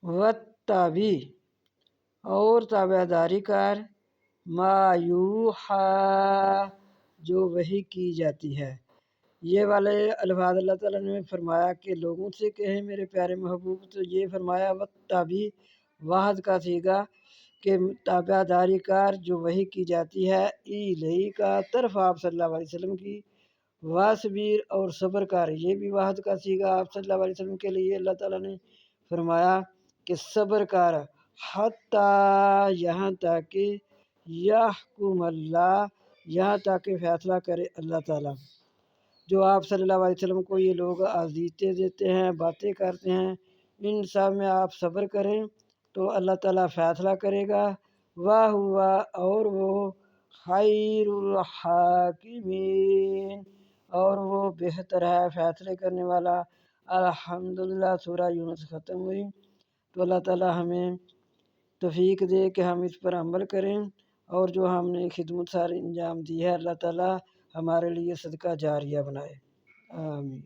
واتبع اور تابع داری کر، ما یوحیٰ جو وحی کی جاتی ہے۔ یہ والے الفاظ اللہ تعالیٰ نے فرمایا کہ لوگوں سے کہیں میرے پیارے محبوب، تو یہ فرمایا واتبع واحد کا صیغہ کہ تابع داری کر جو وحی کی جاتی ہے، الیک کا طرف آپ صلی اللہ علیہ وسلم کی، واصبر اور صبر کر، یہ بھی واحد کا صیغہ آپ صلی اللہ علیہ وسلم کے لیے اللہ تعالیٰ نے فرمایا کہ صبر کر، حتیٰ یہاں تک کہ یحکم اللہ، یہاں تک کہ فیصلہ کرے اللہ تعالیٰ۔ جو آپ صلی اللہ علیہ وسلم کو یہ لوگ اذیتیں دیتے ہیں، باتیں کرتے ہیں، ان سب میں آپ صبر کریں تو اللہ تعالیٰ فیصلہ کرے گا۔ وَهُوَ اور وہ خیر الحاکمین اور وہ بہتر ہے فیصلے کرنے والا۔ الحمدللہ سورہ یونس ختم ہوئی۔ تو اللہ تعالیٰ ہمیں توفیق دے کہ ہم اس پر عمل کریں، اور جو ہم نے خدمت ساری انجام دی ہے اللہ تعالیٰ ہمارے لیے صدقہ جاریہ بنائے، آمین۔